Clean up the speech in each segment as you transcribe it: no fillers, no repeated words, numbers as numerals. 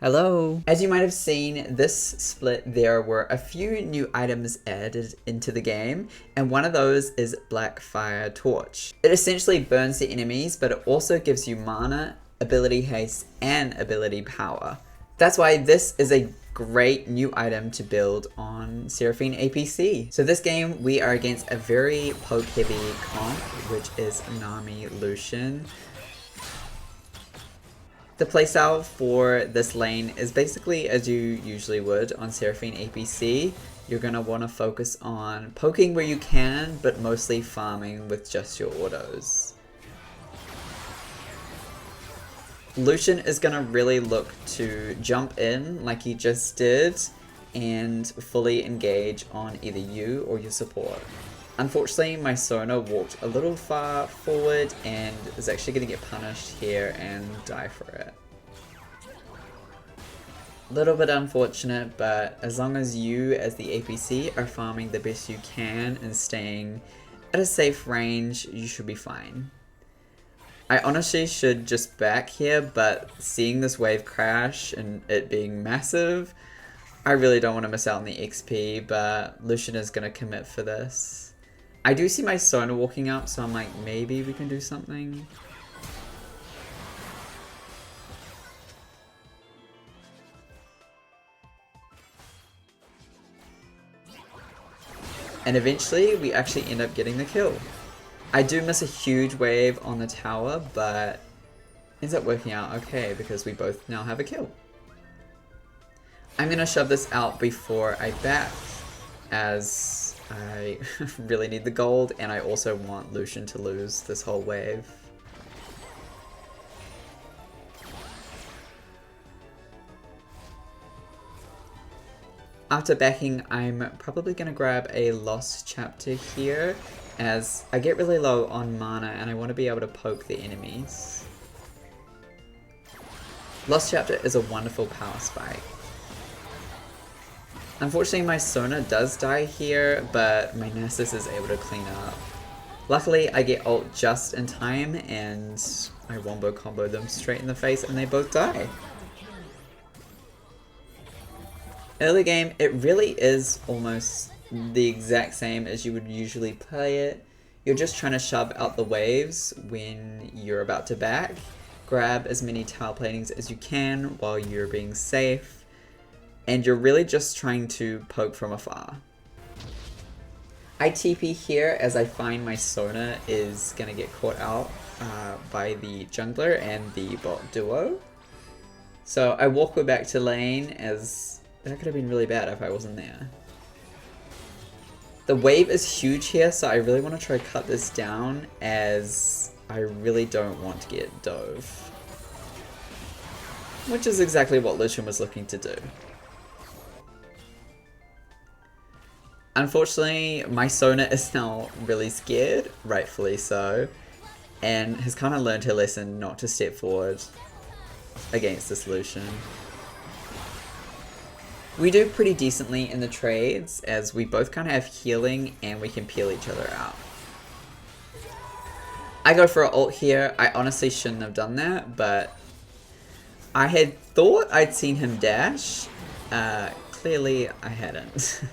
Hello! As you might have seen, this split there were a few new items added into the game, and one of those is Blackfire Torch. It essentially burns the enemies, but it also gives you mana, ability haste, and ability power. That's why this is a great new item to build on SERAPHINE APC. So this game, we are against a very poke-heavy comp, which is Nami Lucian. The playstyle for this lane is basically as you usually would on SERAPHINE APC. You're going to want to focus on poking where you can, but mostly farming with just your autos. Lucian is going to really look to jump in like he just did and fully engage on either you or your support. Unfortunately, my Sona walked a little far forward and is actually going to get punished here and die for it. A little bit unfortunate, but as long as you as the APC are farming the best you can and staying at a safe range, you should be fine. I honestly should just back here, but seeing this wave crash and it being massive, I really don't want to miss out on the XP, but Lucian is going to commit for this. I do see my Sona walking up, so I'm like, maybe we can do something. And eventually, we actually end up getting the kill. I do miss a huge wave on the tower, but ends up working out okay because we both now have a kill. I'm going to shove this out before I back, as I really need the gold, and I also want Lucian to lose this whole wave. After backing, I'm probably going to grab a Lost Chapter here, as I get really low on mana and I want to be able to poke the enemies. Lost Chapter is a wonderful power spike. Unfortunately, my Sona does die here, but my Nasus is able to clean up. Luckily, I get ult just in time, and I wombo combo them straight in the face, and they both die. Early game, it really is almost the exact same as you would usually play it. You're just trying to shove out the waves when you're about to back, grab as many tower platings as you can while you're being safe, and you're really just trying to poke from afar. I TP here as I find my Sona is going to get caught out by the jungler and the bot duo. So I walk her back to lane, as that could have been really bad if I wasn't there. The wave is huge here, so I really want to try to cut this down, as I really don't want to get dove. Which is exactly what Lucian was looking to do. Unfortunately, my Sona is now really scared, rightfully so, and has kind of learned her lesson not to step forward against this Lucian. We do pretty decently in the trades, as we both kind of have healing and we can peel each other out. I go for an ult here. I honestly shouldn't have done that, but I had thought I'd seen him dash. Clearly I hadn't.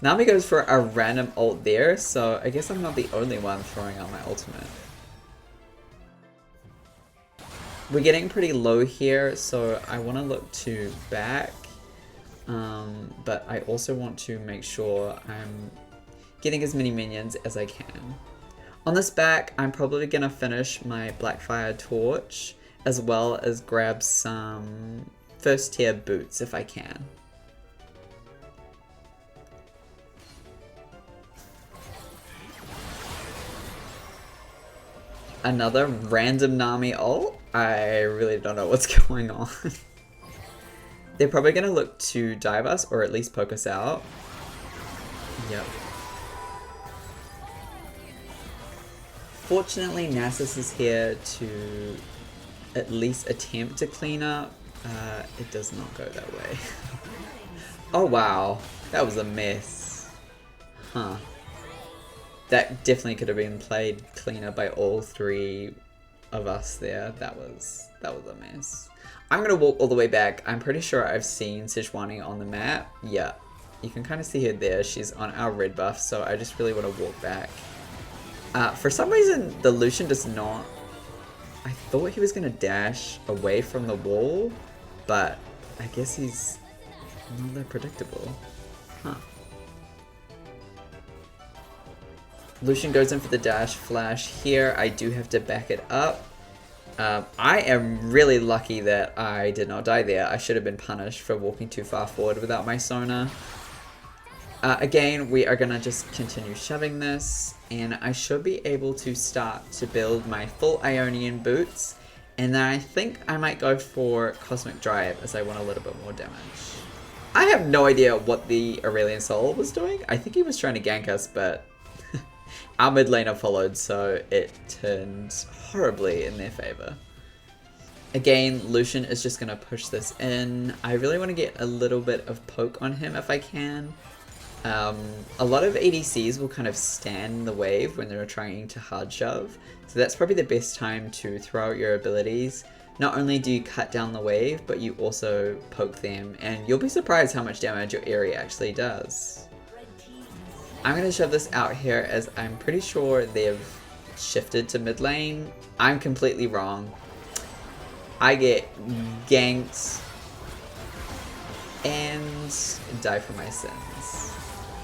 Nami goes for a random ult there, so I guess I'm not the only one throwing out my ultimate. We're getting pretty low here, so I want to look to back. But I also want to make sure I'm getting as many minions as I can. On this back, I'm probably going to finish my Blackfire Torch, as well as grab some first tier boots if I can. Another random Nami ult? I really don't know what's going on. They're probably going to look to dive us, or at least poke us out. Yep. Fortunately, Nasus is here to at least attempt to clean up. It does not go that way. Oh wow, that was a mess. Huh. That definitely could have been played cleaner by all three of us there. That was a mess. I'm gonna walk all the way back. I'm pretty sure I've seen Sejuani on the map. Yeah, you can kind of see her there. She's on our red buff, so I just really want to walk back. For some reason, the Lucian does not... I thought he was gonna dash away from the wall, but I guess he's not that predictable. Huh. Lucian goes in for the dash flash here. I do have to back it up. I am really lucky that I did not die there. I should have been punished for walking too far forward without my Sona. Again, we are going to just continue shoving this, and I should be able to start to build my full Ionian boots, and then I think I might go for Cosmic Drive as I want a little bit more damage. I have no idea what the Aurelian Soul was doing. I think he was trying to gank us, but our mid laner followed, so it turned horribly in their favor. Again, Lucian is just going to push this in. I really want to get a little bit of poke on him if I can. A lot of ADCs will kind of stand the wave when they're trying to hard shove, so that's probably the best time to throw out your abilities. Not only do you cut down the wave, but you also poke them, and you'll be surprised how much damage your area actually does. I'm going to shove this out here as I'm pretty sure they've shifted to mid lane. I'm completely wrong. I get ganked and die for my sins.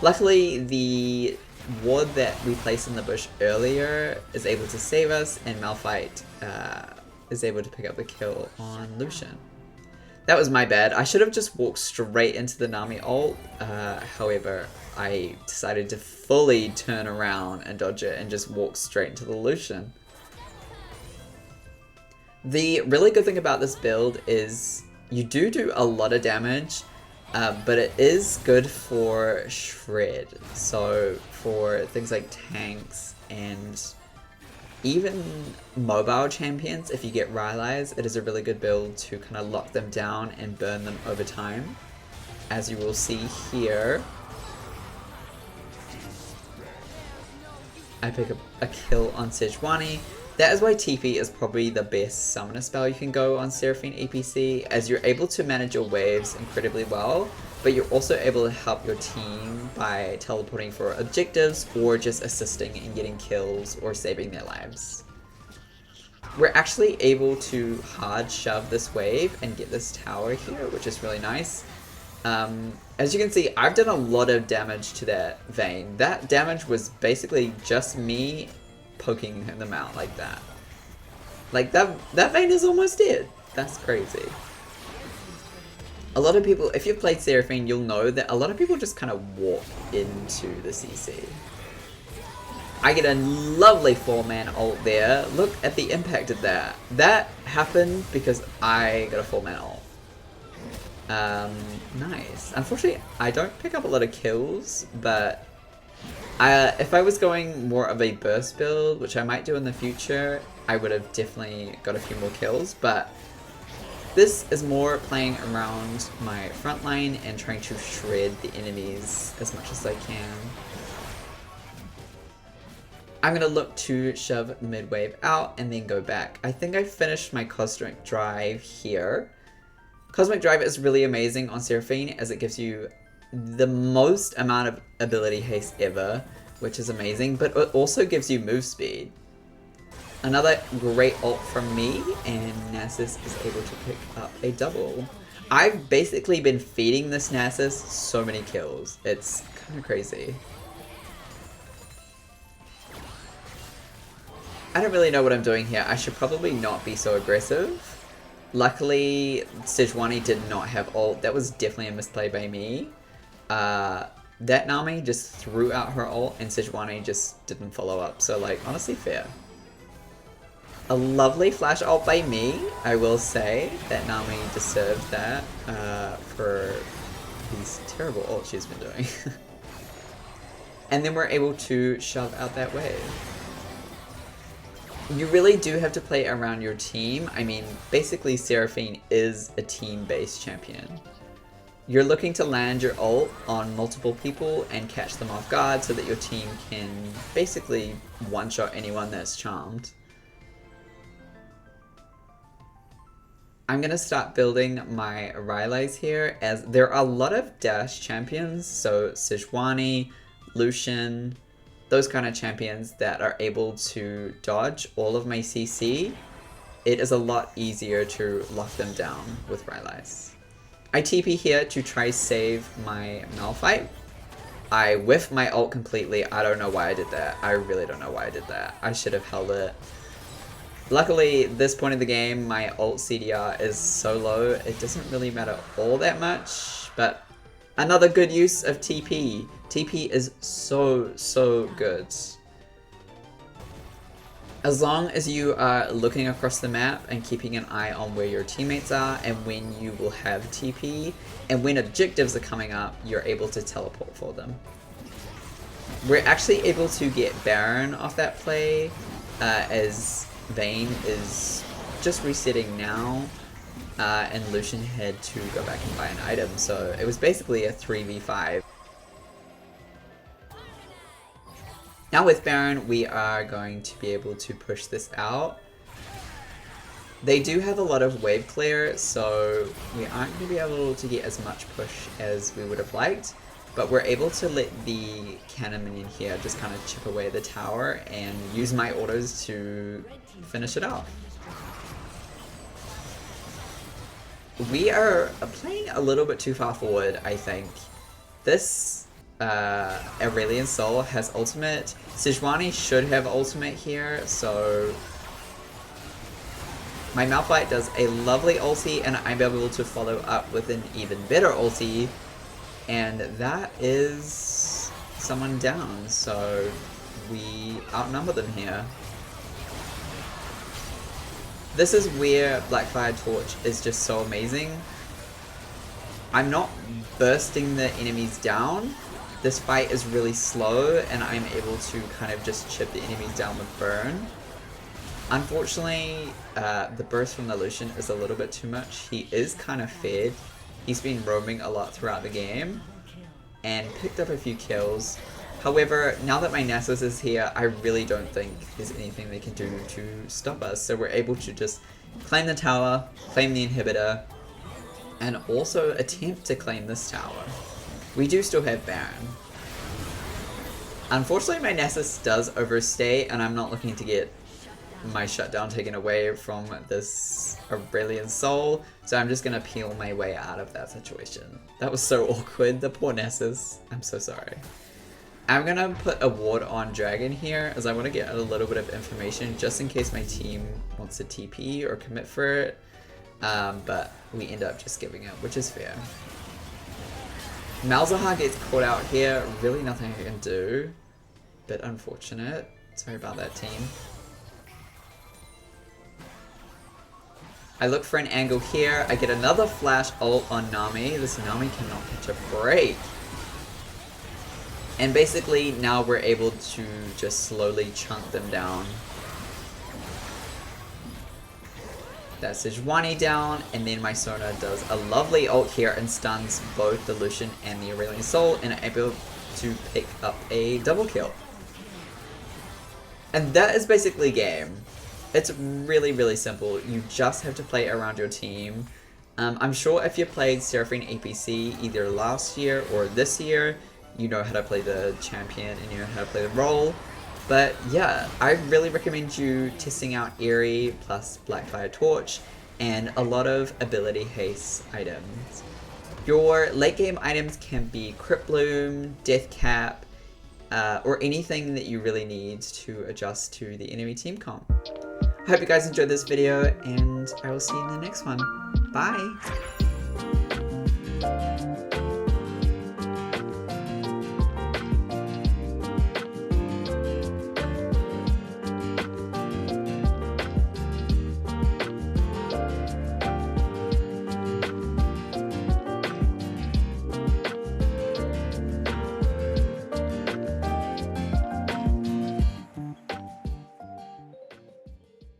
Luckily, the ward that we placed in the bush earlier is able to save us, and Malphite is able to pick up the kill on Lucian. That was my bad. I should have just walked straight into the Nami ult. However, I decided to fully turn around and dodge it and just walk straight into the Lucian. The really good thing about this build is you do a lot of damage, but it is good for shred. So for things like tanks and even mobile champions, if you get Rylai's, it is a really good build to kind of lock them down and burn them over time. As you will see here, I pick up a kill on Sejuani. That is why TP is probably the best summoner spell you can go on SERAPHINE APC, as you're able to manage your waves incredibly well, but you're also able to help your team by teleporting for objectives or just assisting in getting kills or saving their lives. We're actually able to hard shove this wave and get this tower here, which is really nice. As you can see, I've done a lot of damage to that Vayne. That damage was basically just me poking them out like that. Like that Vayne is almost dead. That's crazy. A lot of people, if you've played SERAPHINE, you'll know that a lot of people just kind of walk into the CC. I get a lovely 4-man ult there. Look at the impact of that. That happened because I got a 4-man ult. Nice. Unfortunately, I don't pick up a lot of kills, but if I was going more of a burst build, which I might do in the future, I would have definitely got a few more kills, but this is more playing around my front line and trying to shred the enemies as much as I can. I'm going to look to shove mid-wave out and then go back. I think I finished my Cosmic Drive here. Cosmic Drive is really amazing on SERAPHINE as it gives you the most amount of ability haste ever, which is amazing, but it also gives you move speed. Another great ult from me, and Nasus is able to pick up a double. I've basically been feeding this Nasus so many kills. It's kind of crazy. I don't really know what I'm doing here. I should probably not be so aggressive. Luckily, Sejuani did not have ult. That was definitely a misplay by me. That Nami just threw out her ult and Sejuani just didn't follow up. So like, honestly fair. A lovely flash ult by me, I will say. That Nami deserved that for these terrible ults she's been doing. And then we're able to shove out that wave. You really do have to play around your team. I mean, basically SERAPHINE is a team-based champion. You're looking to land your ult on multiple people and catch them off guard so that your team can basically one-shot anyone that's charmed. I'm gonna start building my Rylays here, as there are a lot of dash champions, so Sejuani, Lucian, those kind of champions that are able to dodge all of my CC. It is a lot easier to lock them down with Rylays. I TP here to try save my Malphite. I whiff my ult completely. I don't know why I did that. I really don't know why I did that. I should have held it. Luckily, this point of the game, my ult CDR is so low, it doesn't really matter all that much, but another good use of TP. TP is so good. As long as you are looking across the map and keeping an eye on where your teammates are and when you will have TP, and when objectives are coming up, you're able to teleport for them. We're actually able to get Baron off that play, as Vayne is just resetting now, and Lucian had to go back and buy an item, so it was basically a 3v5. Now with Baron, we are going to be able to push this out. They do have a lot of wave clear, so we aren't going to be able to get as much push as we would have liked, but we're able to let the cannon minion here just kind of chip away the tower and use my autos to finish it off. We are playing a little bit too far forward, I think. This Aurelion Sol has ultimate. Sejuani should have ultimate here, so my Malphite does a lovely ulti, and I'm able to follow up with an even better ulti, and that is someone down, so we outnumber them here. This is where Blackfire Torch is just so amazing. I'm not bursting the enemies down. This fight is really slow, and I'm able to kind of just chip the enemies down with burn. Unfortunately, the burst from the Lucian is a little bit too much. He is kind of fed. He's been roaming a lot throughout the game and picked up a few kills. However, now that my Nasus is here, I really don't think there's anything they can do to stop us. So we're able to just claim the tower, claim the inhibitor, and also attempt to claim this tower. We do still have Baron. Unfortunately, my Nasus does overstay, and I'm not looking to get my shutdown taken away from this Aurelion Sol, so I'm just gonna peel my way out of that situation. That was so awkward, the poor Nasus. I'm so sorry. I'm gonna put a ward on Dragon here, as I want to get a little bit of information just in case my team wants to TP or commit for it, but we end up just giving it, which is fair. Malzahar gets caught out here, really nothing I can do. Bit unfortunate. Sorry about that, team. I look for an angle here, I get another flash ult on Nami. This Nami cannot catch a break. And basically now we're able to just slowly chunk them down. That's Sejuani down, and then my Sona does a lovely ult here and stuns both the Lucian and the Aurelion Sol, and are able to pick up a double kill. And that is basically game. It's really simple. You just have to play around your team. I'm sure if you played SERAPHINE APC either last year or this year, you know how to play the champion and you know how to play the role. But yeah, I really recommend you testing out Eerie plus Blackfire Torch and a lot of ability haste items. Your late game items can be Crypt Bloom, Death Cap, or anything that you really need to adjust to the enemy team comp. I hope you guys enjoyed this video, and I will see you in the next one. Bye!